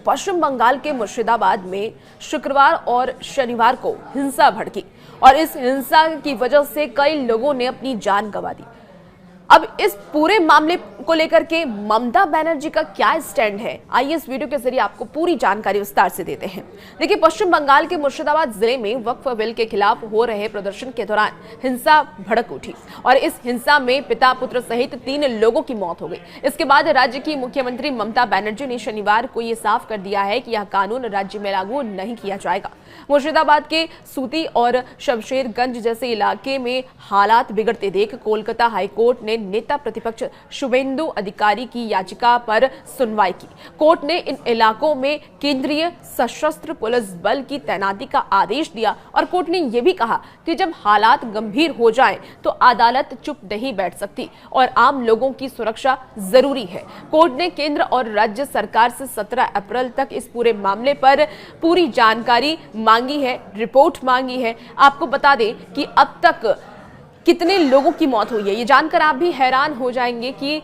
पश्चिम बंगाल के मुर्शिदाबाद में शुक्रवार और शनिवार को हिंसा भड़की और इस हिंसा की वजह से कई लोगों ने अपनी जान गंवा दी। अब इस पूरे मामले को लेकर के ममता बनर्जी का क्या स्टैंड है, आइए इस वीडियो के जरिए आपको पूरी जानकारी विस्तार से देते हैं। देखिए, पश्चिम बंगाल के मुर्शिदाबाद जिले में वक्फ बिल के खिलाफ हो रहे प्रदर्शन के दौरान हिंसा भड़क उठी और इस हिंसा में पिता पुत्र सहित 3 लोगों की मौत हो गई। इसके बाद राज्य की मुख्यमंत्री ममता बनर्जी ने शनिवार को यह साफ कर दिया है कि यह कानून राज्य में लागू नहीं किया जाएगा। मुर्शिदाबाद के सूती और शमशेरगंज जैसे इलाके में हालात बिगड़ते देख कोलकाता हाईकोर्ट ने नेता प्रतिपक्ष शुभेंदु अधिकारी की याचिका पर सुनवाई की। कोर्ट ने इन इलाकों में केंद्रीय सशस्त्र पुलिस बल की तैनाती का आदेश दिया और कोर्ट ने यह भी कहा कि जब हालात गंभीर हो जाएं तो अदालत चुप नहीं बैठ सकती और आम लोगों की सुरक्षा जरूरी है। कोर्ट ने केंद्र और राज्य सरकार से 17 अप्रैल तक इस पूरे मामले पर पूरी जानकारी मांगी है, रिपोर्ट मांगी है। आपको बता दें कि अब तक कितने लोगों की मौत हुई है, ये जानकर आप भी हैरान हो जाएंगे कि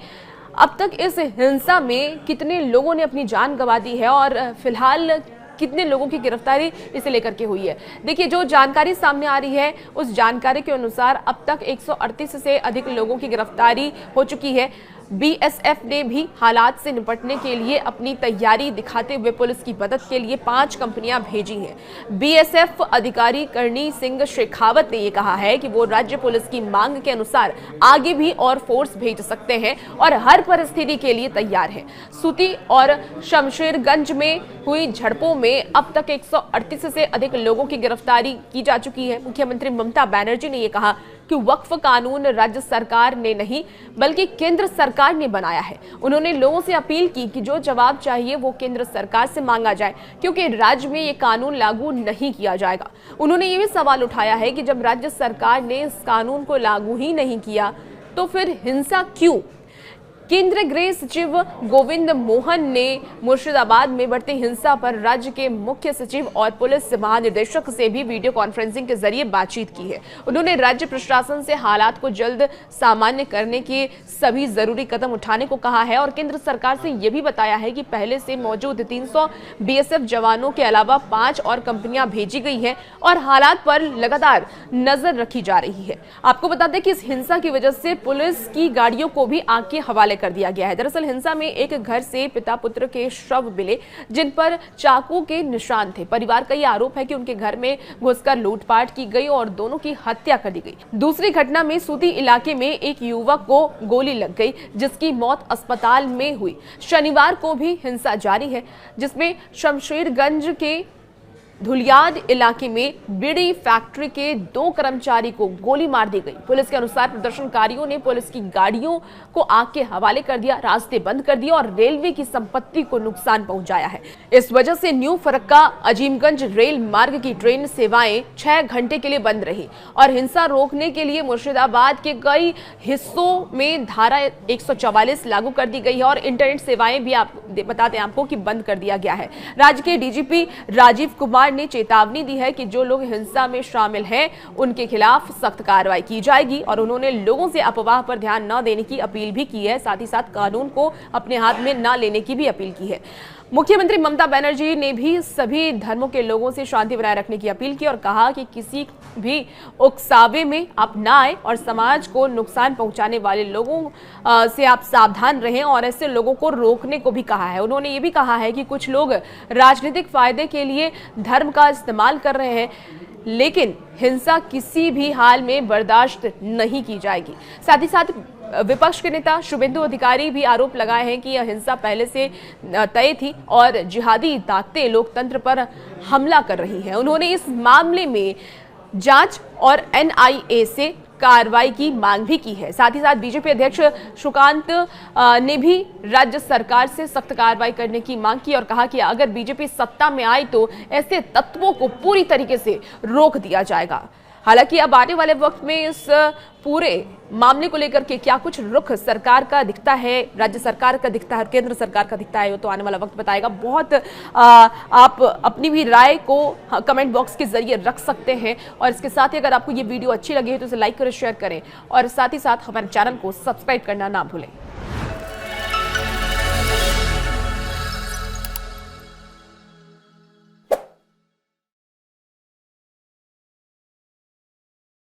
अब तक इस हिंसा में कितने लोगों ने अपनी जान गंवा दी है और फिलहाल कितने लोगों की गिरफ्तारी इसे लेकर के हुई है। देखिए, जो जानकारी सामने आ रही है उस जानकारी के अनुसार अब तक 138 से अधिक लोगों की गिरफ्तारी हो चुकी है। बीएसएफ ने भी हालात से निपटने के लिए अपनी तैयारी दिखाते हुए पुलिस की मदद के लिए 5 कंपनियां भेजी हैं। बीएसएफ अधिकारी करणी सिंह शेखावत ने यह कहा है कि वो राज्य पुलिस की मांग के अनुसार आगे भी और फोर्स भेज सकते हैं और हर परिस्थिति के लिए तैयार हैं। सूती और शमशेरगंज में हुई झड़पों में अब तक 138 से अधिक लोगों की गिरफ्तारी की जा चुकी है। मुख्यमंत्री ममता बनर्जी ने यह कहा कि वक्फ कानून राज्य सरकार ने नहीं बल्कि केंद्र सरकार ने बनाया है। उन्होंने लोगों से अपील की कि जो जवाब चाहिए वो केंद्र सरकार से मांगा जाए क्योंकि राज्य में ये कानून लागू नहीं किया जाएगा। उन्होंने ये भी सवाल उठाया है कि जब राज्य सरकार ने इस कानून को लागू ही नहीं किया तो फिर हिंसा क्यों। केंद्रीय गृह सचिव गोविंद मोहन ने मुर्शिदाबाद में बढ़ती हिंसा पर राज्य के मुख्य सचिव और पुलिस महानिदेशक से भी वीडियो कॉन्फ्रेंसिंग के जरिए बातचीत की है। उन्होंने राज्य प्रशासन से हालात को जल्द सामान्य करने के सभी जरूरी कदम उठाने को कहा है और केंद्र सरकार से यह भी बताया है कि पहले से मौजूद 300 बीएसएफ जवानों के अलावा 5 और कंपनियां भेजी गई हैं और हालात पर लगातार नजर रखी जा रही है। आपको बता दें कि इस हिंसा की वजह से पुलिस की गाड़ियों को भी आग के हवाले कर दिया गया है। दरअसल हिंसा में एक घर से पिता पुत्र के शव मिले जिन पर चाकू के निशान थे। परिवार का यह आरोप है कि उनके घर में घुसकर लूटपाट की गई और दोनों की हत्या कर दी गई। दूसरी घटना में सूती इलाके में एक युवक को गोली लग गई जिसकी मौत अस्पताल में हुई। शनिवार को भी हिंसा जारी है जिसमें शमशेरगंज के धुलियाड इलाके में बीड़ी फैक्ट्री के 2 कर्मचारी को गोली मार दी गई। पुलिस के अनुसार प्रदर्शनकारियों ने पुलिस की गाड़ियों को आग के हवाले कर दिया, रास्ते बंद कर दिए और रेलवे की संपत्ति को नुकसान पहुंचाया है। इस वजह से न्यू फरक्का अजीमगंज रेल मार्ग की ट्रेन सेवाएं 6 घंटे के लिए बंद रही और हिंसा रोकने के लिए मुर्शिदाबाद के कई हिस्सों में धारा 144 लागू कर दी गई है और इंटरनेट सेवाएं भी बता दें आपको कि बंद कर दिया गया है। राज्य के डीजीपी राजीव कुमार ने चेतावनी दी है कि जो लोग हिंसा में शामिल हैं उनके खिलाफ सख्त कार्रवाई की जाएगी और उन्होंने लोगों से अफवाह पर ध्यान न देने की अपील भी की है। साथ ही साथ कानून को अपने हाथ में न लेने की भी अपील की है। मुख्यमंत्री ममता बनर्जी ने भी सभी धर्मों के लोगों से शांति बनाए रखने की अपील की और कहा कि किसी भी उकसावे में आप ना आए और समाज को नुकसान पहुंचाने वाले लोगों से आप सावधान रहें और ऐसे लोगों को रोकने को भी कहा है। उन्होंने ये भी कहा है कि कुछ लोग राजनीतिक फायदे के लिए धर्म का इस्तेमाल कर रहे हैं लेकिन हिंसा किसी भी हाल में बर्दाश्त नहीं की जाएगी। साथ ही साथ विपक्ष के नेता शुभेंदु अधिकारी भी आरोप लगाए हैं कि यह हिंसा पहले से तय थी और जिहादी ताकतें लोकतंत्र पर हमला कर रही हैं। उन्होंने इस मामले में जांच और एनआईए से कार्रवाई की मांग भी की है। साथ ही साथ बीजेपी अध्यक्ष सुकांत ने भी राज्य सरकार से सख्त कार्रवाई करने की मांग की और कहा कि अगर बीजेपी सत्ता में आए तो ऐसे तत्वों को पूरी तरीके से रोक दिया जाएगा। हालांकि अब आने वाले वक्त में इस पूरे मामले को लेकर के क्या कुछ रुख सरकार का दिखता है, राज्य सरकार का दिखता है और केंद्र सरकार का दिखता है, तो आने वाला वक्त बताएगा। बहुत आप अपनी भी राय को कमेंट बॉक्स के जरिए रख सकते हैं और इसके साथ ही अगर आपको ये वीडियो अच्छी लगी है तो इसे लाइक करें, शेयर करें और साथ ही साथ हमारे चैनल को सब्सक्राइब करना ना भूलें।